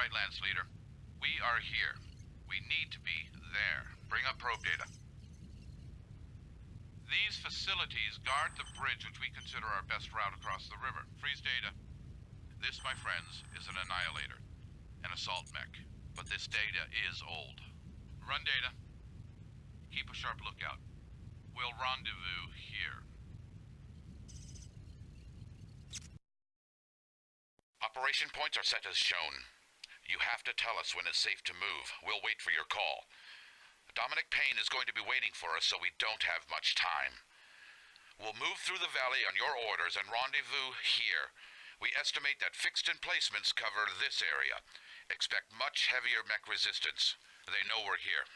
right, Lance Leader. We are here. We need to be there. Bring up probe data. These facilities guard the bridge which we consider our best route across the river. Freeze data. This, my friends, is an annihilator. An assault mech. But this data is old. Run data. Keep a sharp lookout. We'll rendezvous here. Operation points are set as shown. You have to tell us when it's safe to move. We'll wait for your call. Dominic Payne is going to be waiting for us, so we don't have much time. We'll move through the valley on your orders and rendezvous here. We estimate that fixed emplacements cover this area. Expect much heavier mech resistance. They know we're here.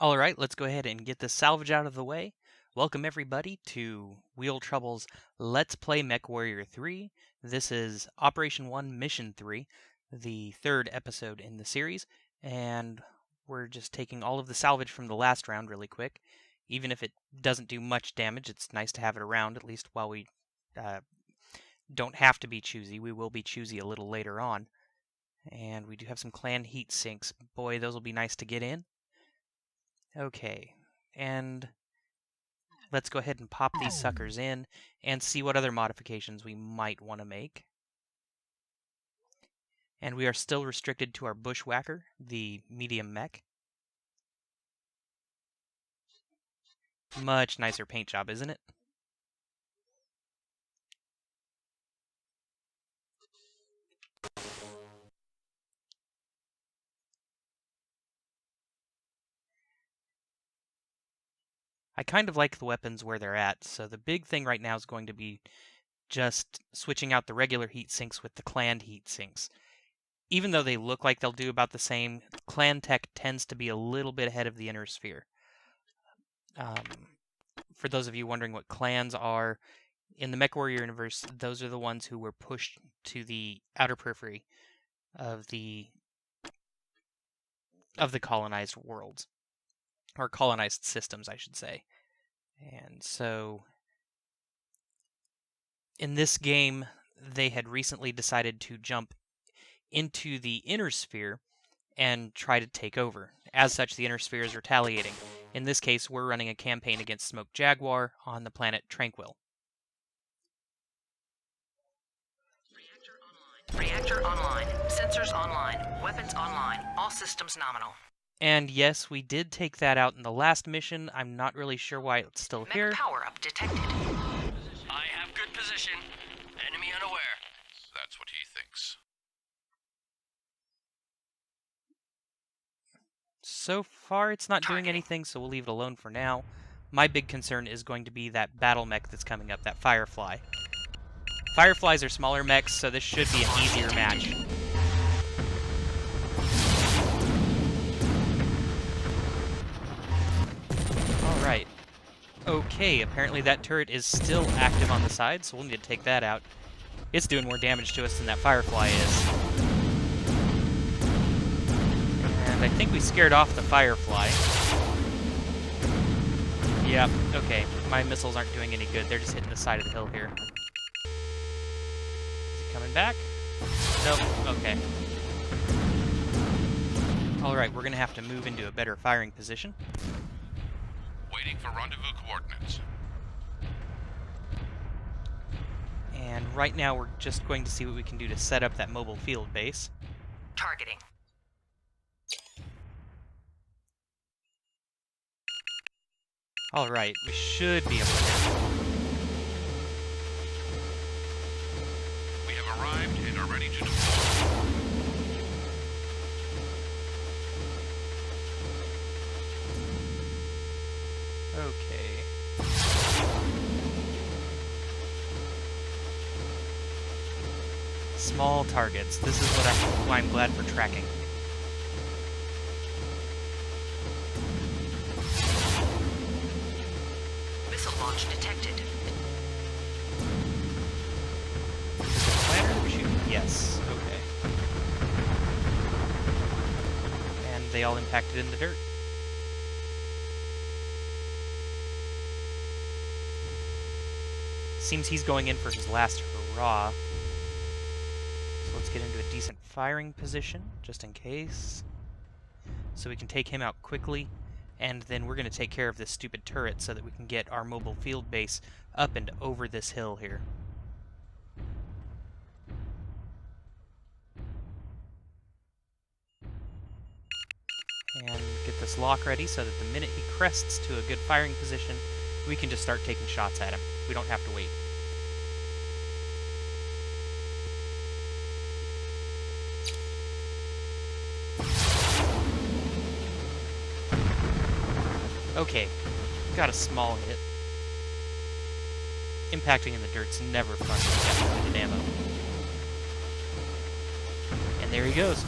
Alright, let's go ahead and get the salvage out of the way. Welcome everybody to Wheel Trouble's Let's Play MechWarrior 3. This is Operation 1 Mission 3, the third episode in the series, and we're just taking all of the salvage from the last round really quick. Even if it doesn't do much damage, it's nice to have it around, at least while we don't have to be choosy. We will be choosy a little later on. And we do have some clan heat sinks. Boy, those will be nice to get in. Okay, and let's go ahead and pop these suckers in and see what other modifications we might want to make. And we are still restricted to our bushwhacker, the medium mech. Much nicer paint job, isn't it? I kind of like the weapons where they're at, so the big thing right now is going to be just switching out the regular heat sinks with the clan heat sinks. Even though they look like they'll do about the same, clan tech tends to be a little bit ahead of the inner sphere. For those of you wondering what clans are, in the MechWarrior universe, those are the ones who were pushed to the outer periphery of the colonized worlds. Or colonized systems, I should say. And so, in this game, they had recently decided to jump into the inner sphere and try to take over. As such, the inner sphere is retaliating. In this case, we're running a campaign against Smoke Jaguar on the planet Tranquil. Reactor online. Sensors online. Weapons online. All systems nominal. And yes, we did take that out in the last mission. I'm not really sure why it's still here. Mech power-up detected. I have good position. Enemy unaware. That's what he thinks. So far, it's not doing anything, so we'll leave it alone for now. My big concern is going to be that battle mech that's coming up, that Firefly. Fireflies are smaller mechs, so this should be an easier match. Alright. Okay, apparently that turret is still active on the side, so we'll need to take that out. It's doing more damage to us than that Firefly is. And I think we scared off the Firefly. Yep, okay. My missiles aren't doing any good. They're just hitting the side of the hill here. Is it coming back? Nope, okay. Alright, we're gonna have to move into a better firing position. Waiting for rendezvous coordinates. And right now we're just going to see what we can do to set up that mobile field base. Targeting. Alright, we should be able to hit it. We have arrived and are ready to deploy. Okay. Small targets. This is why I'm glad for tracking. Missile launch detected. Is it the planner we're shooting? Yes. Okay. And they all impacted in the dirt. Seems he's going in for his last hurrah. So let's Let's get into a decent firing position, just in case. So we can take him out quickly, and then we're going to take care of this stupid turret so that we can get our mobile field base up and over this hill here. And get this lock ready so that the minute he crests to a good firing position, we can just start taking shots at him. We don't have to wait. Okay, got a small hit. Impacting in the dirt's never fun to get limited ammo. And there he goes.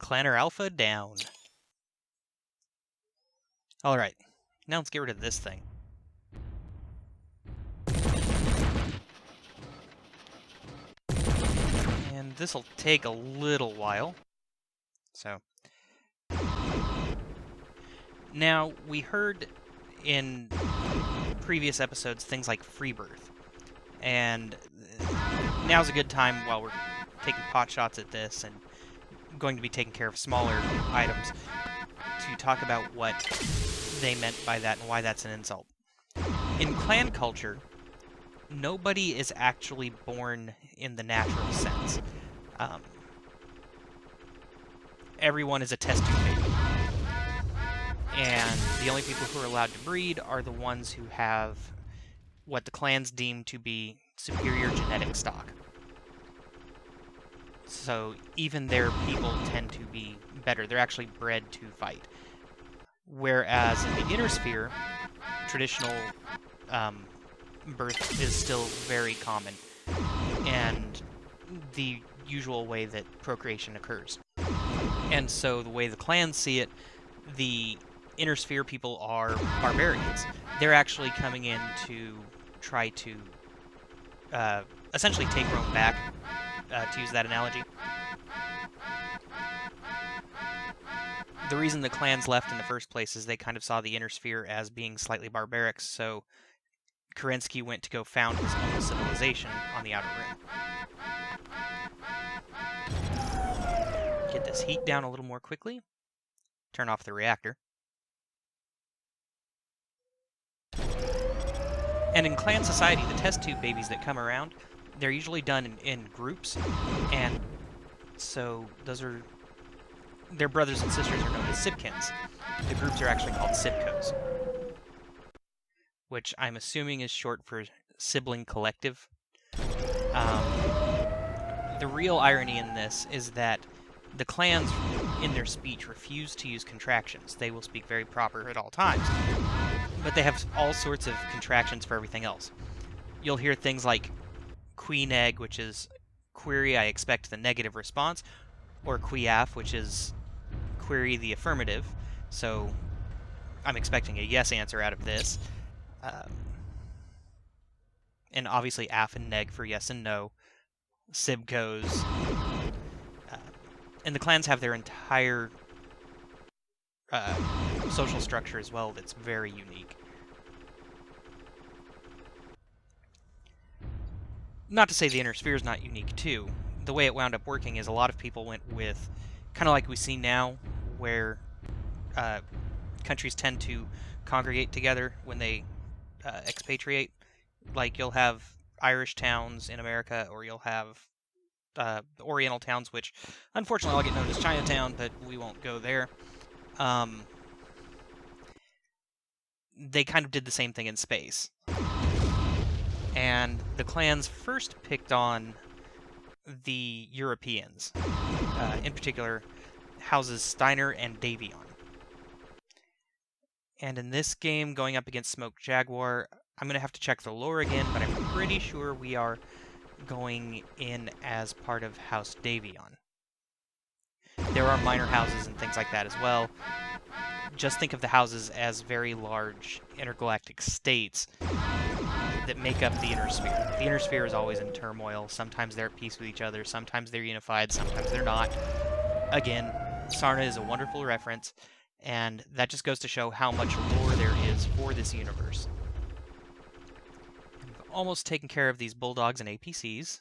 Clanner Alpha down. Alright, now let's get rid of this thing. And this'll take a little while. So. Now, we heard in previous episodes things like free birth. And now's a good time while we're taking pot shots at this and going to be taking care of smaller items to talk about what they meant by that and why that's an insult. In clan culture, nobody is actually born in the natural sense. Everyone is a test tube baby. And the only people who are allowed to breed are the ones who have what the clans deem to be superior genetic stock. So even their people tend to be better. They're actually bred to fight. Whereas in the inner sphere, traditional birth is still very common, and the usual way that procreation occurs. And so the way the clans see it, the inner sphere people are barbarians. They're actually coming in to try to essentially take Rome back, to use that analogy. The reason the clans left in the first place is they kind of saw the inner sphere as being slightly barbaric, so Kerensky went to go found his own civilization on the Outer Rim. Get this heat down a little more quickly. Turn off the reactor. And in clan society, the test tube babies that come around, they're usually done in groups, and so those are... their brothers and sisters are known as sibkins. The groups are actually called sibkos, which I'm assuming is short for sibling collective. The real irony in this is that the clans, in their speech, refuse to use contractions. They will speak very proper at all times, but they have all sorts of contractions for everything else. You'll hear things like queen egg, which is query, I expect the negative response, or quiaf, which is query the affirmative, so I'm expecting a yes answer out of this. And obviously af and neg for yes and no. Sibkos. And the clans have their entire social structure as well that's very unique. Not to say the inner sphere is not unique too. The way it wound up working is a lot of people went with, kind of like we see now, where countries tend to congregate together when they expatriate. Like, you'll have Irish towns in America, or you'll have the Oriental towns, which unfortunately all get known as Chinatown, but we won't go there. They kind of did the same thing in space. And the clans first picked on the Europeans, in particular houses Steiner and Davion. And in this game, going up against Smoke Jaguar, I'm going to have to check the lore again, but I'm pretty sure we are going in as part of House Davion. There are minor houses and things like that as well. Just think of the houses as very large intergalactic states that make up the inner sphere. The inner sphere is always in turmoil. Sometimes they're at peace with each other, sometimes they're unified, sometimes they're not. Again, Sarna is a wonderful reference, and that just goes to show how much lore there is for this universe. We've almost taken care of these bulldogs and APCs.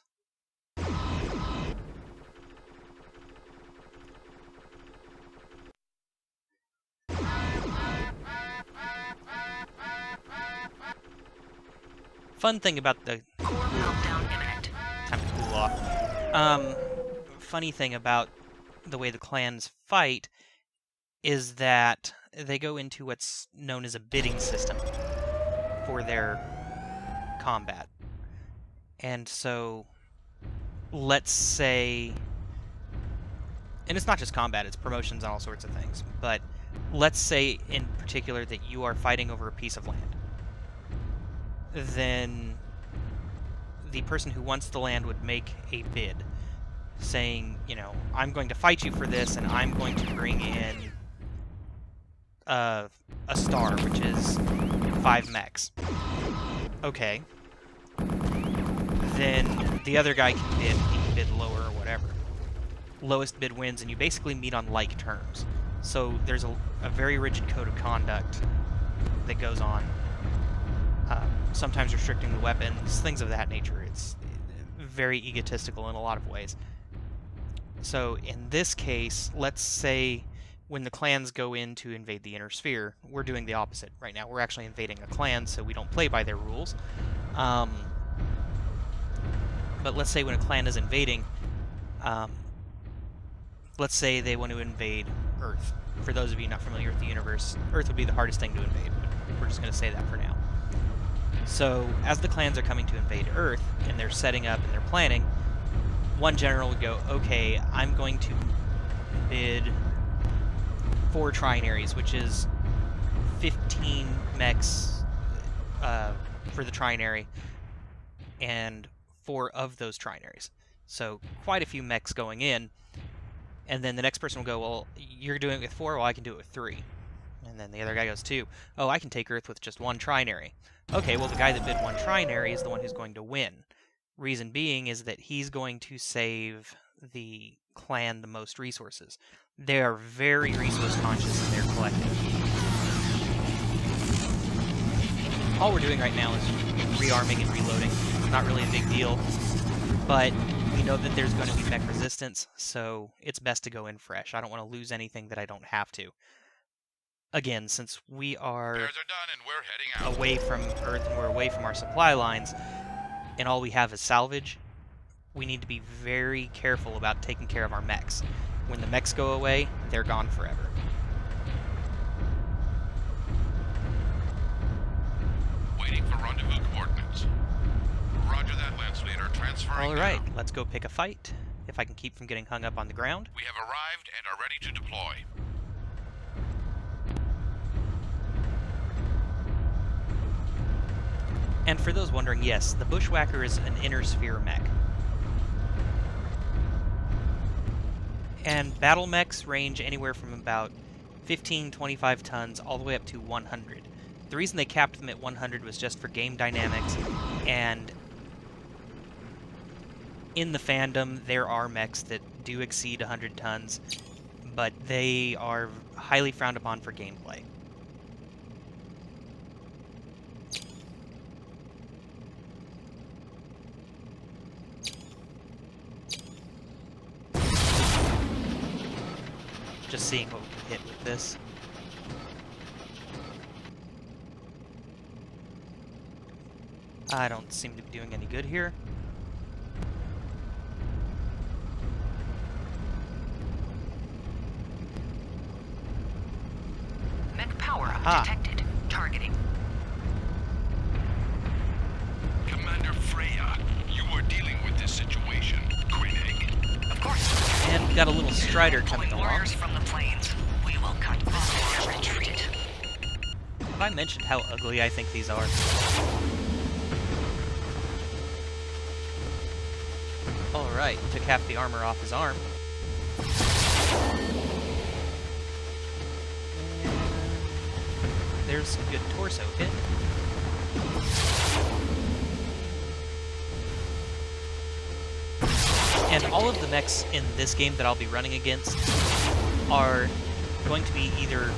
Fun thing about the... Core meltdown imminent. Time to cool off. Funny thing about the way the clans fight is that they go into what's known as a bidding system for their combat. And so, let's say... And it's not just combat, it's promotions and all sorts of things. But let's say in particular that you are fighting over a piece of land. Then the person who wants the land would make a bid saying, you know, I'm going to fight you for this and I'm going to bring in a star, which is 5 mechs. Okay. Then the other guy can bid, he can bid lower or whatever. Lowest bid wins, and you basically meet on like terms. So there's a very rigid code of conduct that goes on. Sometimes restricting the weapons, things of that nature. It's very egotistical in a lot of ways. So in this case, let's say when the clans go in to invade the inner sphere, we're doing the opposite right now. We're actually invading a clan, so we don't play by their rules. But let's say when a clan is invading, let's say they want to invade Earth. For those of you not familiar with the universe, Earth would be the hardest thing to invade, but we're just going to say that for now. So, as the clans are coming to invade Earth, and they're setting up and they're planning, one general would go, okay, I'm going to bid 4 trinaries, which is 15 mechs for the trinary, and 4 of those trinaries. So, quite a few mechs going in, and then the next person will go, well, you're doing it with 4, well, I can do it with 3. And then the other guy goes 2. Oh, I can take Earth with just 1 trinary. Okay, well, the guy that bid 1 trinary is the one who's going to win. Reason being is that he's going to save the clan the most resources. They are very resource conscious in their collective. All we're doing right now is rearming and reloading. It's not really a big deal, but we know that there's going to be mech resistance, so it's best to go in fresh. I don't want to lose anything that I don't have to. Again, since we are Repairs are done and we're heading out. away from Earth and we're away from our supply lines, and all we have is salvage, we need to be very careful about taking care of our mechs. When the mechs go away, they're gone forever. Waiting for rendezvous coordinates. Roger that, Lance Leader. Transferring Alright, now. let's go pick a fight, if I can keep from getting hung up on the ground. We have arrived and are ready to deploy. And for those wondering, yes, the Bushwhacker is an inner sphere mech. And battle mechs range anywhere from about 15, 25 tons all the way up to 100. The reason they capped them at 100 was just for game dynamics, and in the fandom there are mechs that do exceed 100 tons, but they are highly frowned upon for gameplay. Just seeing what we can hit with this. I don't seem to be doing any good here. Mech power Aha. detected. Targeting. Commander Freya, you are dealing with this situation. Quinnig. Of course. And we've got a little Strider coming Pulling along. warriors from the plains. We will cut this retreat. Have I mentioned how ugly I think these are? Alright, took half the armor off his arm. And there's some good torso hit. And all of the mechs in this game that I'll be running against are going to be either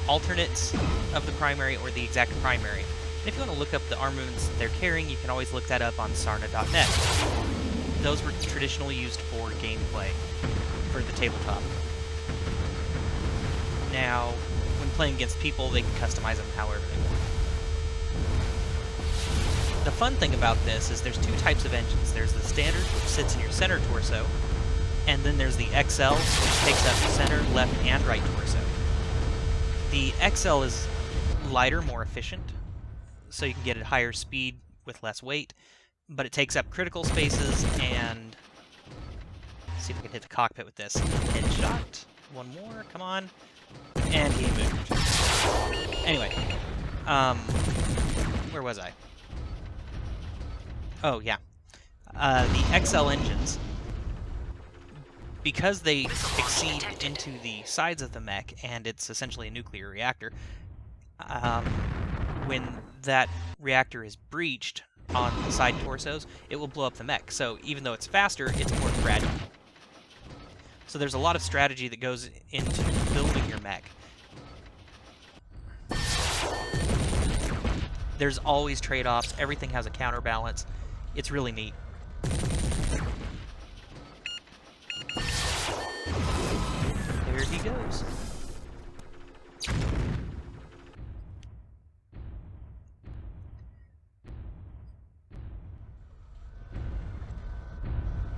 alternates of the primary or the exact primary. And if you want to look up the armaments that they're carrying, you can always look that up on sarna.net. Those were traditionally used for gameplay, for the tabletop. Now, when playing against people, they can customize them however they want. The fun thing about this is there's two types of engines. There's the standard, which sits in your center torso, and then there's the XL, which takes up center, left, and right torso. The XL is lighter, more efficient, so you can get at higher speed with less weight, but it takes up critical spaces, and let's see if we can hit the cockpit with this. Headshot. One more, come on. And he moved. Anyway, where was I? Oh, yeah. The XL engines, because they exceed into the sides of the mech, and it's essentially a nuclear reactor, when that reactor is breached on the side torsos, it will blow up the mech. So even though it's faster, it's more fragile. So there's a lot of strategy that goes into building your mech. There's always trade-offs. Everything has a counterbalance. It's really neat. There he goes.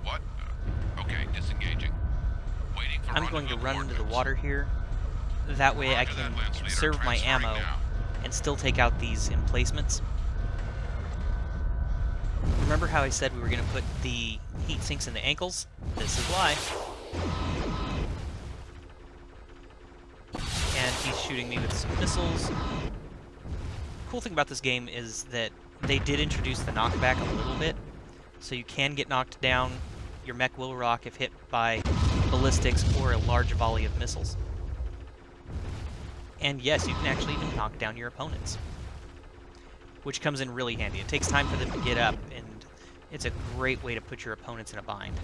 What? Okay, disengaging. Waiting for I'm going to rendezvous run into the coordinates. water here. That way I Roger can that, Lance Leader. conserve my Transferring ammo now. and still take out these emplacements. Remember how I said we were going to put the heat sinks in the ankles? This is why. And he's shooting me with some missiles. Cool thing about this game is that they did introduce the knockback a little bit, so you can get knocked down. Your mech will rock if hit by ballistics or a large volley of missiles. And yes, you can actually even knock down your opponents, which comes in really handy. It takes time for them to get up, and it's a great way to put your opponents in a bind.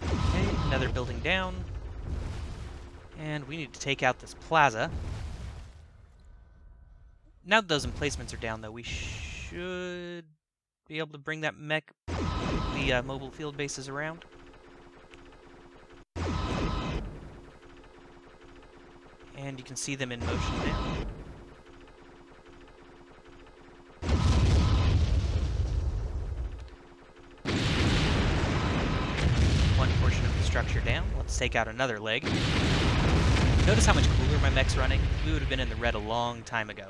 Okay, another building down. And we need to take out this plaza. Now that those emplacements are down, though, we should be able to bring that mech, the mobile field bases around. And you can see them in motion now. One portion of the structure down. Let's take out another leg. Notice how much cooler my mech's running? We would have been in the red a long time ago.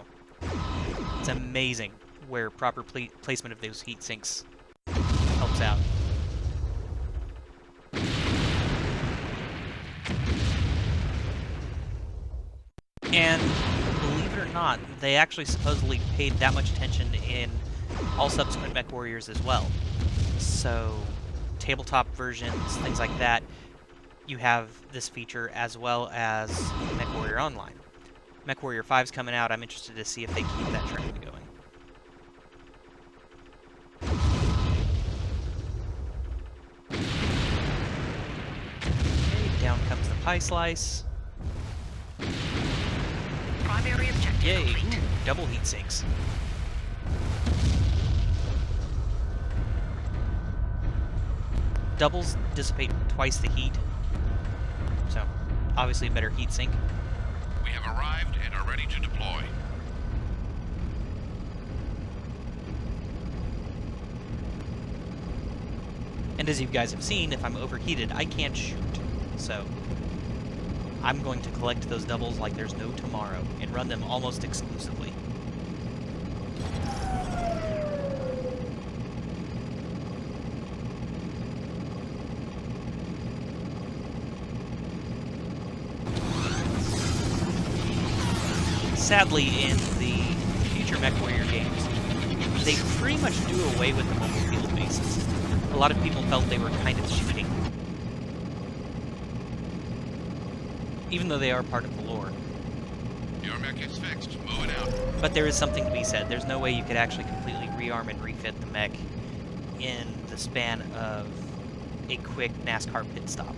It's amazing where proper placement of those heat sinks helps out. And believe it or not, they actually supposedly paid that much attention in all subsequent MechWarriors as well. So, tabletop versions, things like that, you have this feature as well as MechWarrior Online. MechWarrior 5's coming out. I'm interested to see if they keep that trend going. Okay, down comes the pie slice. Primary objective Yay! complete. Ooh, double heat sinks. Doubles dissipate twice the heat, so obviously a better heat sink. We have arrived and are ready to deploy. And as you guys have seen, if I'm overheated, I can't shoot. So I'm going to collect those doubles like there's no tomorrow and run them almost exclusively. Sadly, in the future MechWarrior games, they pretty much do away with the mobile field bases. A lot of people felt they were kind of cheating, even though they are part of the lore. Your mech is fixed. Moving out. But there is something to be said. There's no way you could actually completely rearm and refit the mech in the span of a quick NASCAR pit stop.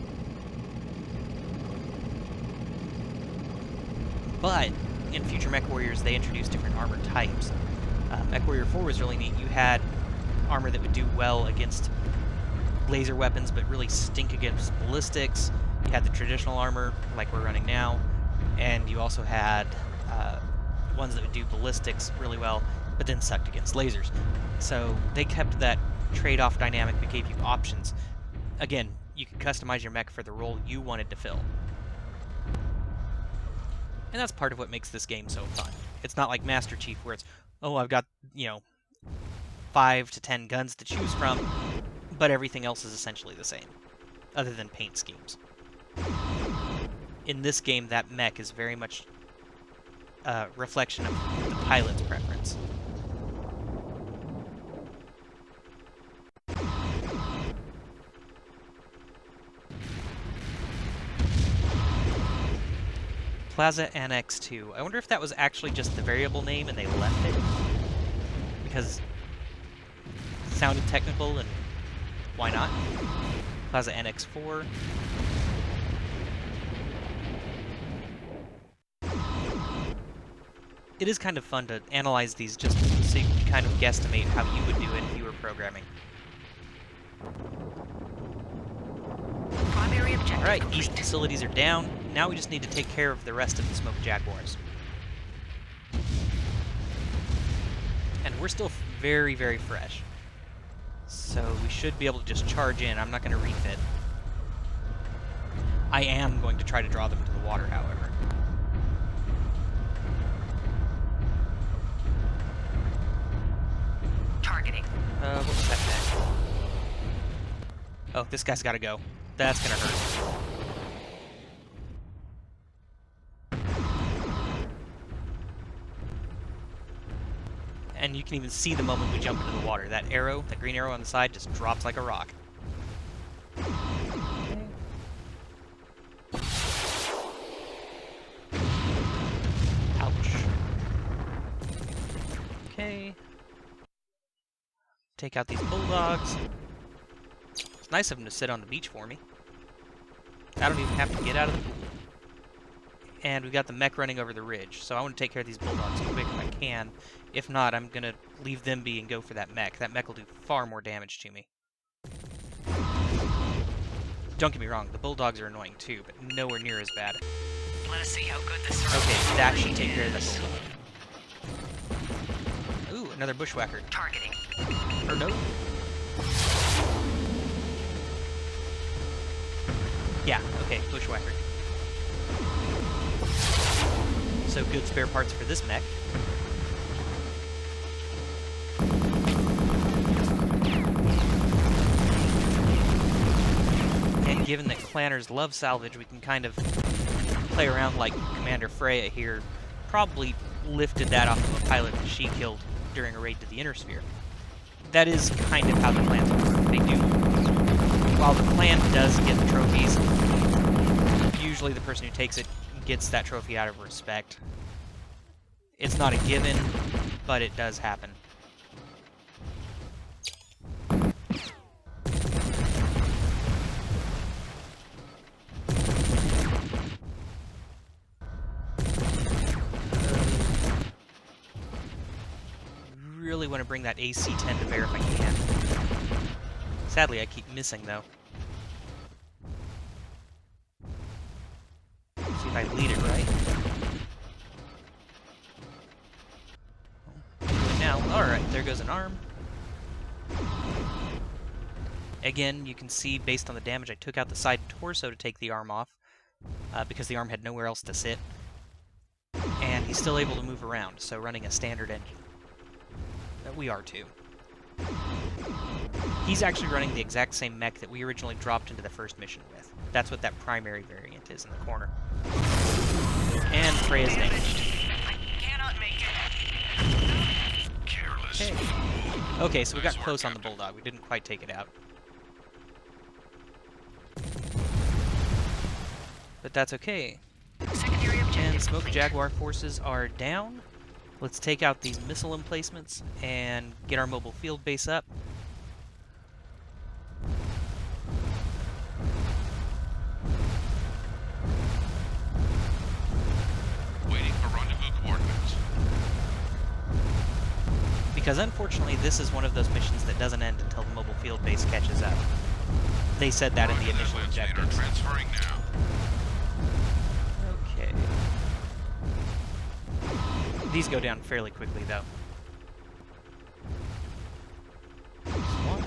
But in future MechWarriors, they introduced different armor types. MechWarrior 4 was really neat. You had armor that would do well against laser weapons, but really stink against ballistics. You had the traditional armor, like we're running now, and you also had ones that would do ballistics really well, but then sucked against lasers. So they kept that trade-off dynamic, but gave you options. Again, you could customize your mech for the role you wanted to fill. And that's part of what makes this game so fun. It's not like Master Chief, where it's, oh, I've got, 5 to 10 guns to choose from, but everything else is essentially the same, other than paint schemes. In this game, that mech is very much a reflection of the pilot's preference. Plaza Annex 2. I wonder if that was actually just the variable name and they left it because it sounded technical, and why not? Plaza Annex 4. It is kind of fun to analyze these just so you can kind of guesstimate how you would do it if you were programming. Primary objective Alright, complete. east facilities are down. Now we just need to take care of the rest of the Smoke Jaguars. And we're still very, very fresh. So we should be able to just charge in. I'm not going to refit. I am going to try to draw them to the water, however. Targeting. What was that mech? Oh, this guy's got to go. That's going to hurt. And you can even see the moment we jump into the water. That arrow, that green arrow on the side, just drops like a rock. Ouch. Okay. Take out these bulldogs. It's nice of them to sit on the beach for me. I don't even have to get out of the pool. And we've got the mech running over the ridge, so I want to take care of these bulldogs quick if I can. If not, I'm going to leave them be and go for that mech. That mech will do far more damage to me. Don't get me wrong, the bulldogs are annoying too, but nowhere near as bad. Let us see how good this is. Okay, that should take care of that bulldog. Ooh, another bushwhacker. Targeting. Or no? Yeah, okay, bushwhacker. So good spare parts for this mech. And given that clanners love salvage, we can kind of play around like Commander Freya here. Probably lifted that off of a pilot that she killed during a raid to the Inner Sphere. That is kind of how the clans work. They do, while the clan does get the trophies, usually the person who takes it gets that trophy out of respect. It's not a given, but it does happen. Really want to bring that AC-10 to bear if I can. Sadly, I keep missing, though. See if I lead it right. Now, alright, there goes an arm. Again, you can see, based on the damage, I took out the side torso to take the arm off, because the arm had nowhere else to sit. And he's still able to move around, so running a standard engine. We are too. He's actually running the exact same mech that we originally dropped into the first mission with. That's what that primary variant is in the corner. And Freya's damaged. I cannot make it. Careless. Okay. Okay, so we got close on the bulldog. We didn't quite take it out. But that's okay. Secondary objective And Smoke complete. Jaguar forces are down. Let's take out these missile emplacements and get our mobile field base up. Waiting for rendezvous coordinates. Because unfortunately, this is one of those missions that doesn't end until the mobile field base catches up. They said that in the initial Lance Leader, objectives. transferring now. Okay. These go down fairly quickly, though. There's one.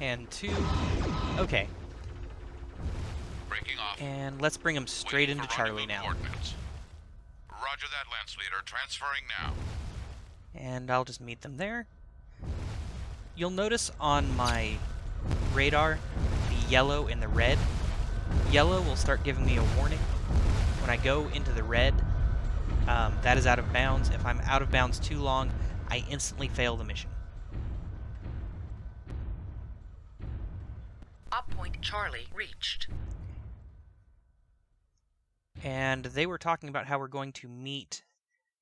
And 2. Okay. Breaking off. And let's bring them straight Waiting into for Charlie rendezvous now. coordinates. Roger that, Lance Leader. Transferring now. And I'll just meet them there. You'll notice on my radar the yellow and the red. Yellow will start giving me a warning. When I go into the red, that is out of bounds. If I'm out of bounds too long, I instantly fail the mission. Op point Charlie reached. And they were talking about how we're going to meet...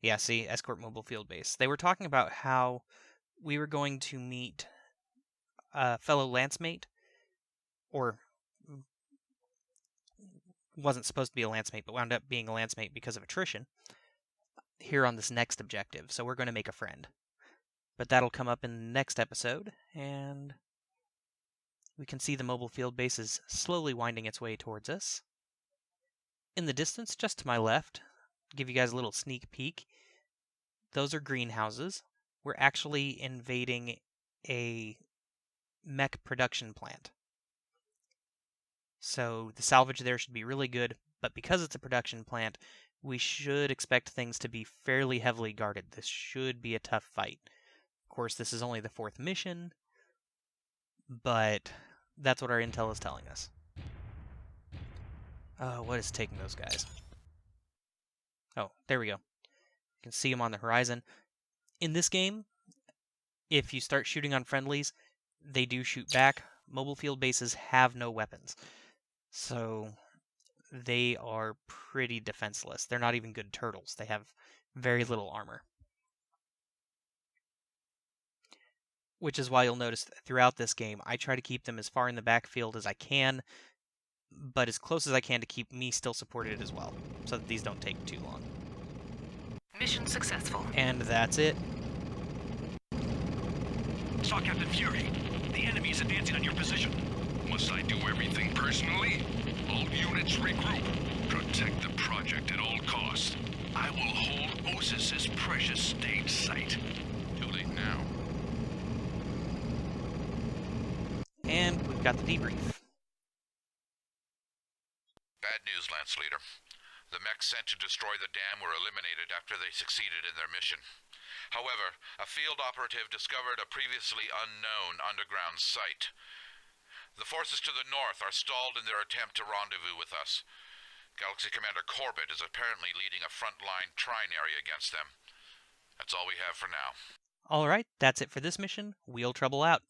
Yeah, see, escort mobile field base. They were talking about how we were going to meet a fellow lance mate, or wasn't supposed to be a lance mate, but wound up being a lance mate because of attrition, here on this next objective. So we're going to make a friend. But that'll come up in the next episode, and we can see the mobile field base is slowly winding its way towards us. In the distance, just to my left, give you guys a little sneak peek, those are greenhouses. We're actually invading a mech production plant. So the salvage there should be really good, but because it's a production plant, we should expect things to be fairly heavily guarded. This should be a tough fight. Of course, this is only the 4th mission, but that's what our intel is telling us. What is taking those guys? Oh, there we go. You can see them on the horizon. In this game, if you start shooting on friendlies, they do shoot back. Mobile field bases have no weapons, so they are pretty defenseless. They're not even good turtles. They have very little armor. Which is why you'll notice throughout this game, I try to keep them as far in the backfield as I can, but as close as I can to keep me still supported as well, so that these don't take too long. Mission successful. And that's it. Saw Captain Fury. The enemy is advancing on your position. Must I do everything personally? All units regroup. Protect the project at all costs. I will hold Osis's precious stage site. Too late now. And we've got the debrief. Bad news, Lance Leader. The mechs sent to destroy the dam were eliminated after they succeeded in their mission. However, a field operative discovered a previously unknown underground site. The forces to the north are stalled in their attempt to rendezvous with us. Galaxy Commander Corbett is apparently leading a frontline trinary against them. That's all we have for now. Alright, that's it for this mission. Wheel Trouble out.